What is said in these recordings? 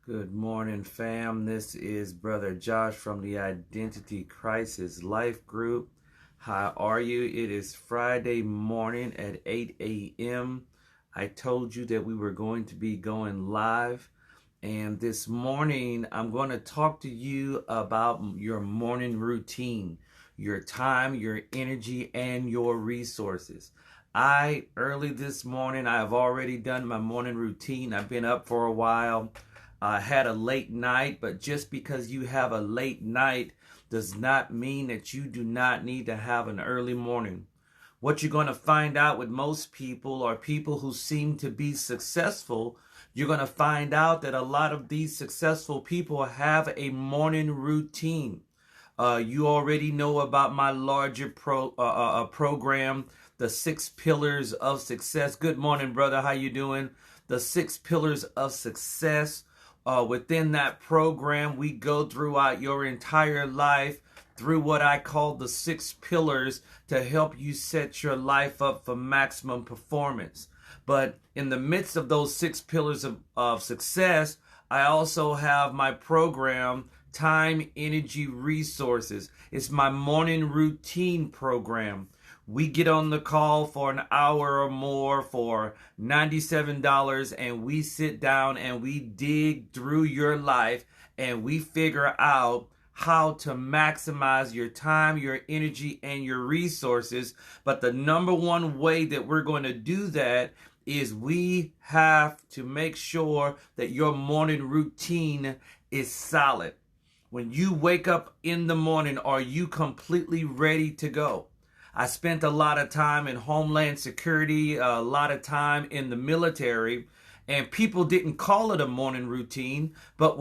Good morning, fam. This is Brother Josh from the Identity Crisis Life Group. How are you? It is Friday morning at 8 a.m. I told you that we were going to be going live. And this morning, I'm going to talk to you about your morning routine, your time, your energy, and your resources. Early this morning, I have already done my morning routine. I've been up for a while. I had a late night, but just because you have a late night does not mean that you do not need to have an early morning. What you're going to find out with most people or people who seem to be successful, you're going to find out that a lot of these successful people have a morning routine. You already know about my larger program, the 6 Pillars of Success. Good morning, brother. How you doing? The 6 Pillars of Success. Within that program, we go throughout your entire life through what I call the 6 pillars to help you set your life up for maximum performance. But in the midst of those 6 pillars of success, I also have my program, Time, Energy, Resources. It's my morning routine program. We get on the call for an hour or more for $97, and we sit down and we dig through your life and we figure out how to maximize your time, your energy, and your resources. But the number one way that we're going to do that is we have to make sure that your morning routine is solid. When you wake up in the morning, are you completely ready to go? I spent a lot of time in Homeland Security, a lot of time in the military, and people didn't call it a morning routine. But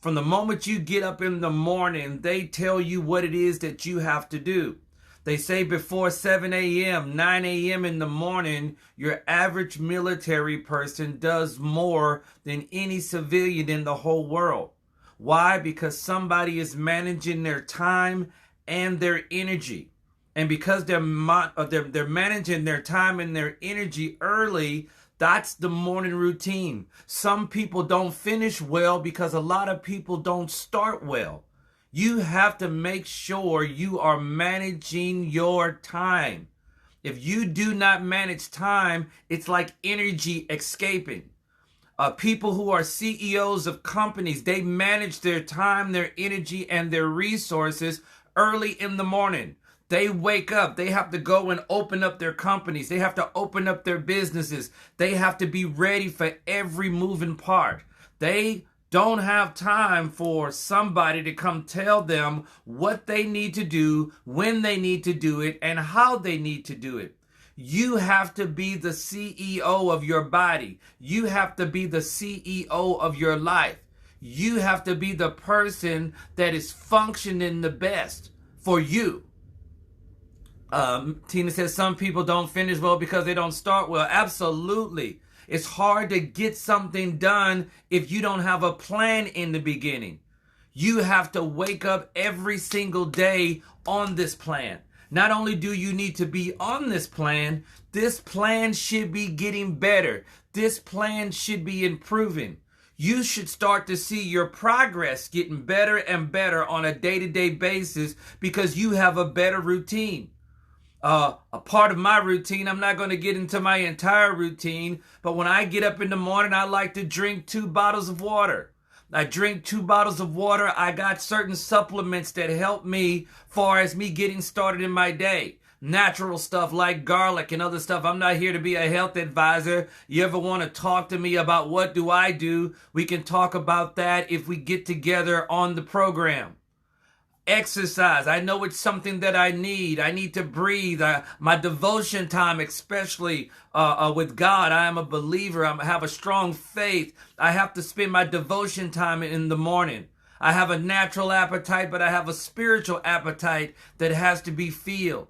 from the moment you get up in the morning, they tell you what it is that you have to do. They say before 7 a.m., 9 a.m. in the morning, your average military person does more than any civilian in the whole world. Why? Because somebody is managing their time and their energy. And because they're managing their time and their energy early, that's the morning routine. Some people don't finish well because a lot of people don't start well. You have to make sure you are managing your time. If you do not manage time, it's like energy escaping. People who are CEOs of companies, they manage their time, their energy, and their resources early in the morning. They wake up, they have to go and open up their companies. They have to open up their businesses. They have to be ready for every moving part. They don't have time for somebody to come tell them what they need to do, when they need to do it, and how they need to do it. You have to be the CEO of your body. You have to be the CEO of your life. You have to be the person that is functioning the best for you. Tina says some people don't finish well because they don't start well. Absolutely. It's hard to get something done if you don't have a plan in the beginning. You have to wake up every single day on this plan. Not only do you need to be on this plan should be getting better. This plan should be improving. You should start to see your progress getting better and better on a day-to-day basis because you have a better routine. A part of my routine, I'm not going to get into my entire routine, but when I get up in the morning, I like to drink 2 bottles of water. I drink 2 bottles of water. I got certain supplements that help me far as me getting started in my day. Natural stuff like garlic and other stuff. I'm not here to be a health advisor. You ever want to talk to me about what do I do? We can talk about that if we get together on the program. Exercise. I know it's something that I need. I need to breathe. My devotion time, especially with God. I am a believer. I have a strong faith. I have to spend my devotion time in the morning. I have a natural appetite, but I have a spiritual appetite that has to be filled.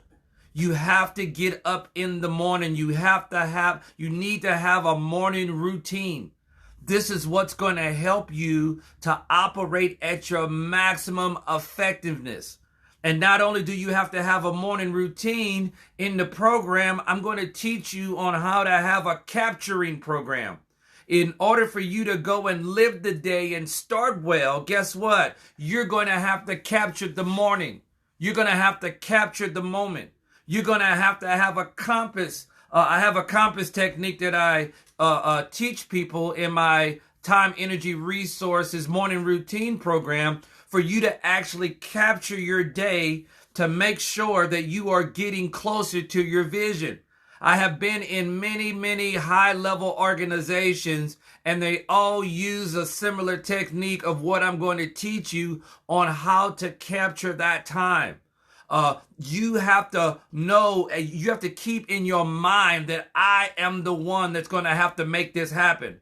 You have to get up in the morning. You need to have a morning routine. This is what's going to help you to operate at your maximum effectiveness. And not only do you have to have a morning routine in the program, I'm going to teach you on how to have a capturing program. In order for you to go and live the day and start well, guess what? You're going to have to capture the morning. You're going to have to capture the moment. You're going to have a compass. I have a compass technique that I teach people in my Time, Energy, Resources morning routine program for you to actually capture your day to make sure that you are getting closer to your vision. I have been in many, many high-level organizations, and they all use a similar technique of what I'm going to teach you on how to capture that time. You have to know, you have to keep in your mind that I am the one that's going to have to make this happen.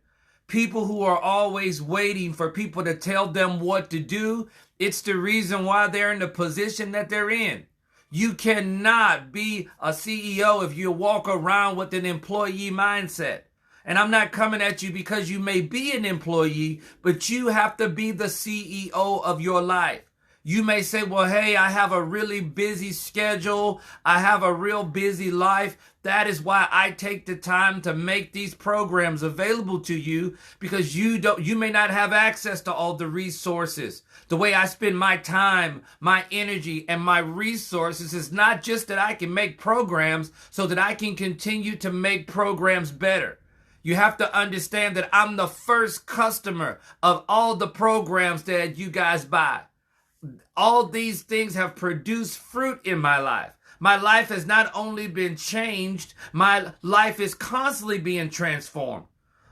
People who are always waiting for people to tell them what to do, it's the reason why they're in the position that they're in. You cannot be a CEO if you walk around with an employee mindset. And I'm not coming at you because you may be an employee, but you have to be the CEO of your life. You may say, well, hey, I have a really busy schedule. I have a real busy life. That is why I take the time to make these programs available to you, because you may not have access to all the resources. The way I spend my time, my energy, and my resources is not just that I can make programs so that I can continue to make programs better. You have to understand that I'm the first customer of all the programs that you guys buy. All these things have produced fruit in my life. My life has not only been changed, my life is constantly being transformed.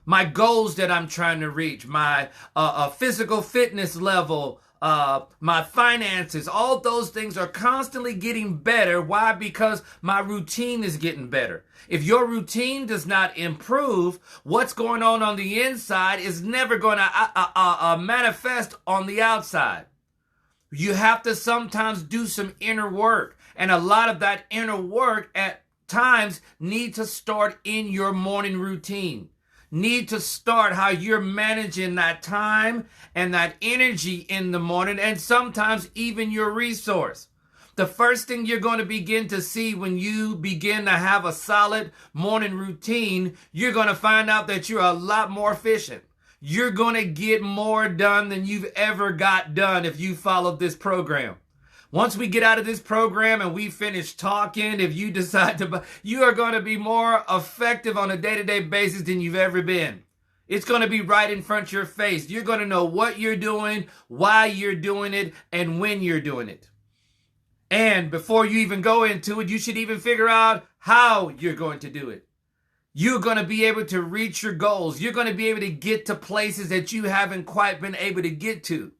My goals that I'm trying to reach, my physical fitness level, my finances, all those things are constantly getting better. Why? Because my routine is getting better. If your routine does not improve, what's going on the inside is never going to manifest on the outside. You have to sometimes do some inner work. And a lot of that inner work at times need to start in your morning routine. Need to start how you're managing that time and that energy in the morning, and sometimes even your resource. The first thing you're going to begin to see when you begin to have a solid morning routine, you're going to find out that you're a lot more efficient. You're going to get more done than you've ever got done if you followed this program. Once we get out of this program and we finish talking, if you decide to, you are going to be more effective on a day-to-day basis than you've ever been. It's going to be right in front of your face. You're going to know what you're doing, why you're doing it, and when you're doing it. And before you even go into it, you should even figure out how you're going to do it. You're going to be able to reach your goals. You're going to be able to get to places that you haven't quite been able to get to.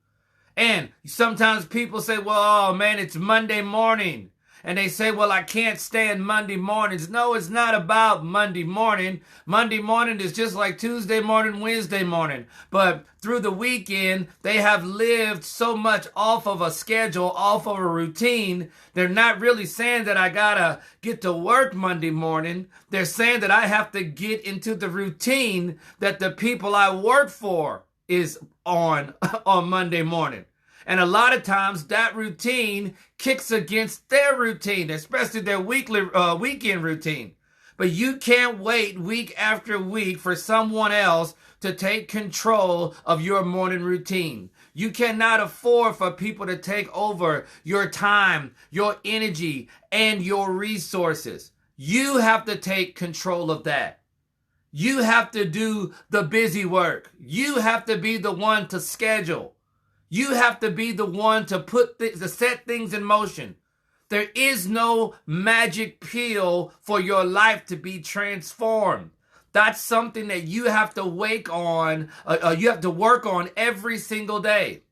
And sometimes people say, well, oh man, it's Monday morning. And they say, well, I can't stand Monday mornings. No, it's not about Monday morning. Monday morning is just like Tuesday morning, Wednesday morning. But through the weekend, they have lived so much off of a schedule, off of a routine. They're not really saying that I gotta get to work Monday morning. They're saying that I have to get into the routine that the people I work for is on Monday morning. And a lot of times that routine kicks against their routine, especially their weekend routine. But you can't wait week after week for someone else to take control of your morning routine. You cannot afford for people to take over your time, your energy, and your resources. You have to take control of that. You have to do the busy work. You have to be the one to schedule. You have to be the one to set things in motion. There is no magic pill for your life to be transformed. That's something that you have to work on every single day.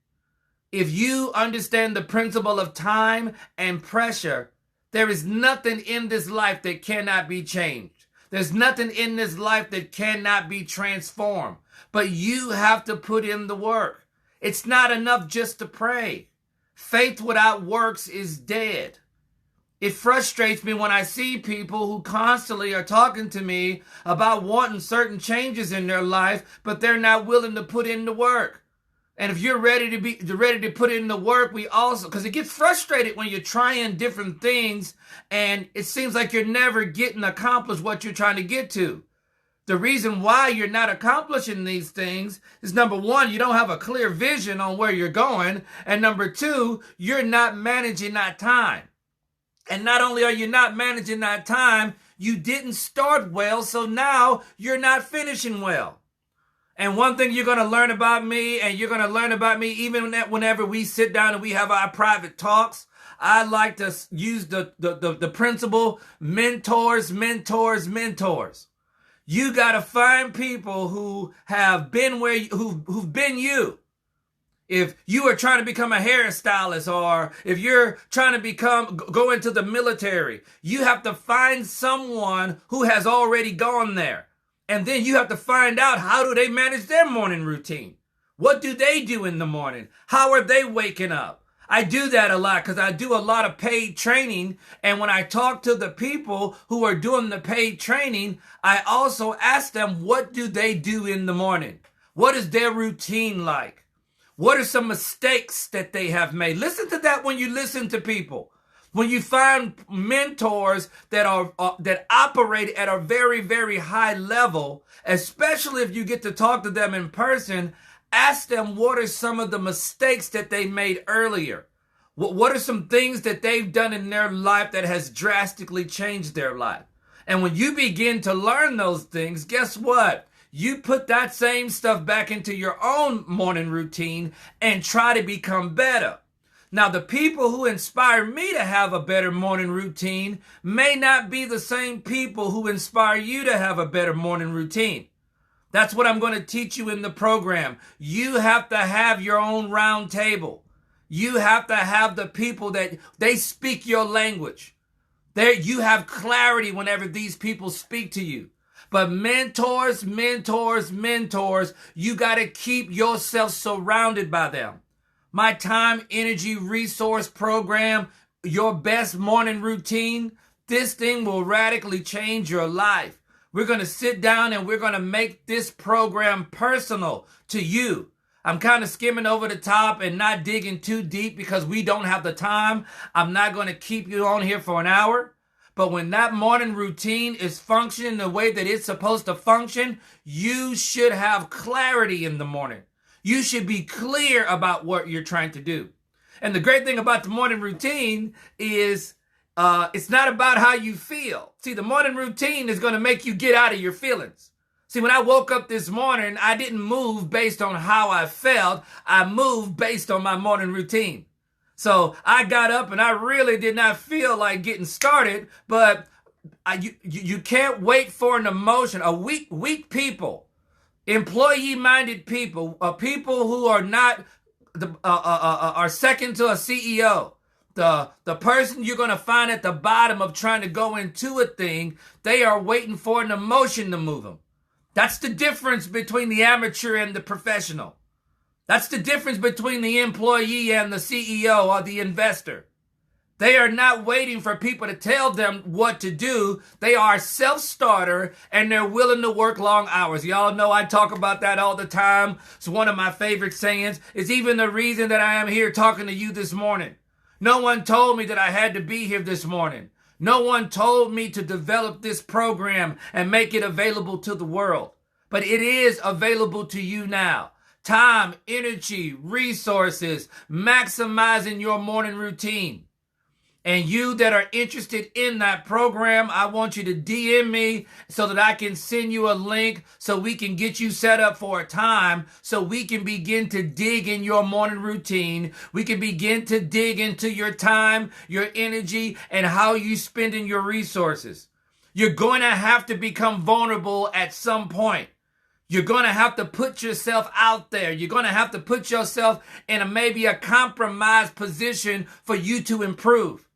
If you understand the principle of time and pressure, there is nothing in this life that cannot be changed. There's nothing in this life that cannot be transformed. But you have to put in the work. It's not enough just to pray. Faith without works is dead. It frustrates me when I see people who constantly are talking to me about wanting certain changes in their life, but they're not willing to put in the work. And if you're ready to put in the work, we also, because it gets frustrated when you're trying different things and it seems like you're never getting accomplished what you're trying to get to. The reason why you're not accomplishing these things is, number one, you don't have a clear vision on where you're going. And number two, you're not managing that time. And not only are you not managing that time, you didn't start well, so now you're not finishing well. And one thing you're going to learn about me, and you're going to learn about me even whenever we sit down and we have our private talks, I like to use the principle, mentors. You got to find people who have been who've been you. If you are trying to become a hairstylist, or if you're trying to go into the military, you have to find someone who has already gone there. And then you have to find out, how do they manage their morning routine? What do they do in the morning? How are they waking up? I do that a lot because I do a lot of paid training. And when I talk to the people who are doing the paid training, I also ask them, what do they do in the morning? What is their routine like? What are some mistakes that they have made? Listen to that when you listen to people. When you find mentors that operate at a very, very high level, especially if you get to talk to them in person, ask them what are some of the mistakes that they made earlier. What are some things that they've done in their life that has drastically changed their life? And when you begin to learn those things, guess what? You put that same stuff back into your own morning routine and try to become better. Now, the people who inspire me to have a better morning routine may not be the same people who inspire you to have a better morning routine. That's what I'm going to teach you in the program. You have to have your own round table. You have to have the people that they speak your language. You have clarity whenever these people speak to you. But mentors, you got to keep yourself surrounded by them. My time, energy, resource program, your best morning routine, this thing will radically change your life. We're going to sit down and we're going to make this program personal to you. I'm kind of skimming over the top and not digging too deep because we don't have the time. I'm not going to keep you on here for an hour. But when that morning routine is functioning the way that it's supposed to function, you should have clarity in the morning. You should be clear about what you're trying to do. And the great thing about the morning routine is it's not about how you feel. See, the morning routine is going to make you get out of your feelings. See, when I woke up this morning, I didn't move based on how I felt. I moved based on my morning routine. So I got up and I really did not feel like getting started, but you can't wait for an emotion. Weak people, employee-minded people, people who are not are second to a CEO. The person you're going to find at the bottom of trying to go into a thing, they are waiting for an emotion to move them. That's the difference between the amateur and the professional. That's the difference between the employee and the CEO or the investor. They are not waiting for people to tell them what to do. They are self-starter and they're willing to work long hours. Y'all know I talk about that all the time. It's one of my favorite sayings. It's even the reason that I am here talking to you this morning. No one told me that I had to be here this morning. No one told me to develop this program and make it available to the world. But it is available to you now. Time, energy, resources, maximizing your morning routine. And you that are interested in that program, I want you to DM me so that I can send you a link so we can get you set up for a time so we can begin to dig in your morning routine. We can begin to dig into your time, your energy, and how you spending your resources. You're going to have to become vulnerable at some point. You're going to have to put yourself out there. You're going to have to put yourself in maybe a compromised position for you to improve.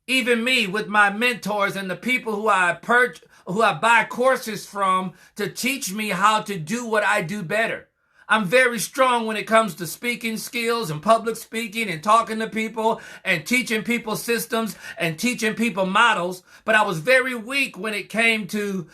Even me with my mentors and the people who I buy courses from to teach me how to do what I do better. I'm very strong when it comes to speaking skills and public speaking and talking to people and teaching people systems and teaching people models. But I was very weak when it came to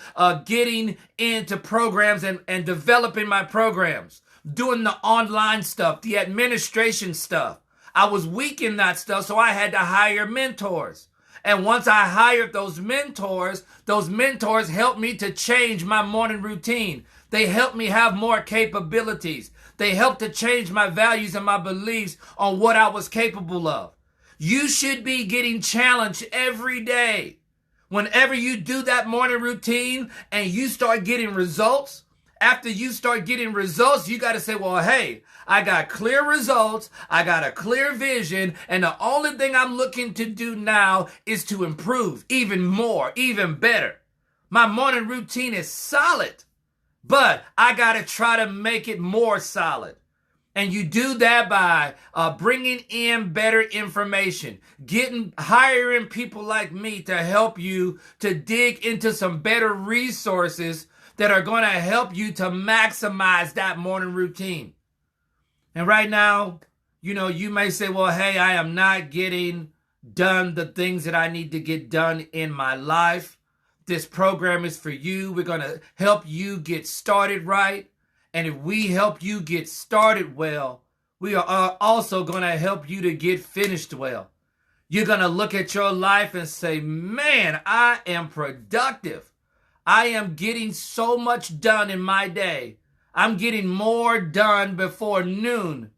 getting into programs and developing my programs, doing the online stuff, the administration stuff. I was weak in that stuff, so I had to hire mentors. And once I hired those mentors helped me to change my morning routine. They helped me have more capabilities. They helped to change my values and my beliefs on what I was capable of. You should be getting challenged every day. Whenever you do that morning routine and you start getting results, after you start getting results, you got to say, well, hey, I got clear results. I got a clear vision. And the only thing I'm looking to do now is to improve even more, even better. My morning routine is solid, but I got to try to make it more solid. And you do that by bringing in better information, hiring people like me to help you to dig into some better resources that are going to help you to maximize that morning routine. And right now, you may say, well, hey, I am not getting done the things that I need to get done in my life. This program is for you. We're going to help you get started right. And if we help you get started well, we are also going to help you to get finished well. You're going to look at your life and say, man, I am productive. I am getting so much done in my day. I'm getting more done before noon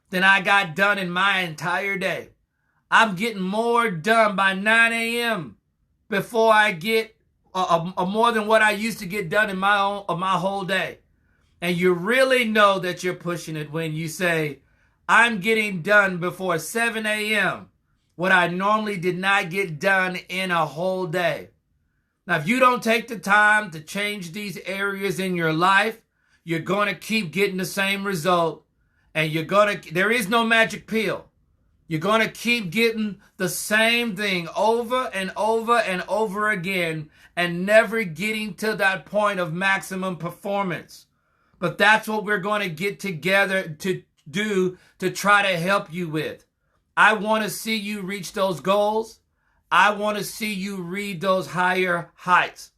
than I got done in my entire day. I'm getting more done by 9 a.m. before I get more than what I used to get done in my whole day. And you really know that you're pushing it when you say, I'm getting done before 7 a.m. what I normally did not get done in a whole day. Now, if you don't take the time to change these areas in your life, you're going to keep getting the same result. And there is no magic pill. You're going to keep getting the same thing over and over and over again and never getting to that point of maximum performance. But that's what we're going to get together to do to try to help you with. I want to see you reach those goals. I want to see you reach those higher heights.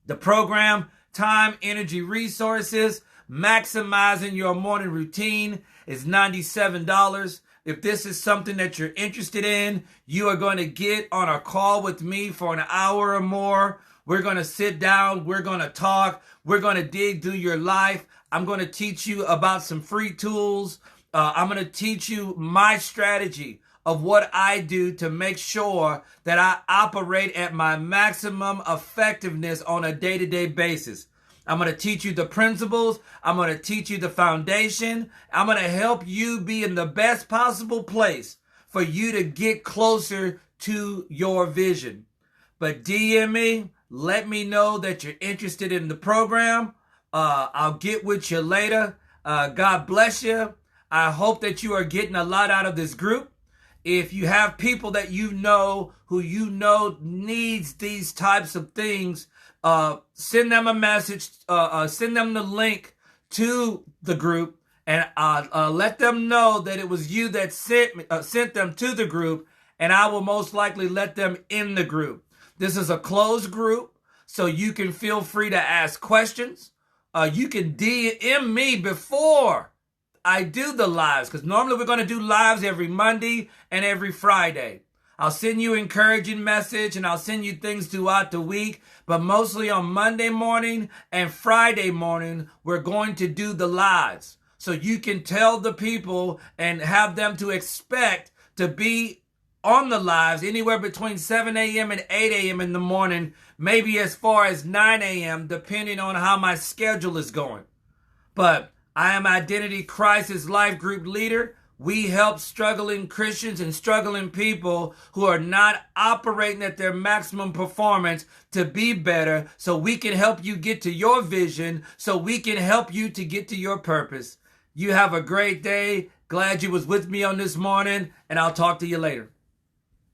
The program, Time, Energy, Resources, Maximizing Your Morning Routine is $97. If this is something that you're interested in, you are going to get on a call with me for an hour or more. We're going to sit down. We're going to talk. We're going to dig through your life. I'm going to teach you about some free tools. I'm going to teach you my strategy of what I do to make sure that I operate at my maximum effectiveness on a day-to-day basis. I'm going to teach you the principles. I'm going to teach you the foundation. I'm going to help you be in the best possible place for you to get closer to your vision. But DM me. Let me know that you're interested in the program. I'll get with you later. God bless you. I hope that you are getting a lot out of this group. If you have people that you know who needs these types of things, send them a message, send them the link to the group, and let them know that it was you that sent them to the group, and I will most likely let them in the group. This is a closed group, so you can feel free to ask questions. You can DM me before I do the lives, because normally we're going to do lives every Monday and every Friday. I'll send you encouraging message and I'll send you things throughout the week, but mostly on Monday morning and Friday morning, we're going to do the lives. So you can tell the people and have them to expect to be on the lives anywhere between 7 a.m. and 8 a.m. in the morning, maybe as far as 9 a.m., depending on how my schedule is going. But I am Identity Crisis Life Group Leader. We help struggling Christians and struggling people who are not operating at their maximum performance to be better, so we can help you get to your vision, so we can help you to get to your purpose. You have a great day. Glad you was with me on this morning, and I'll talk to you later.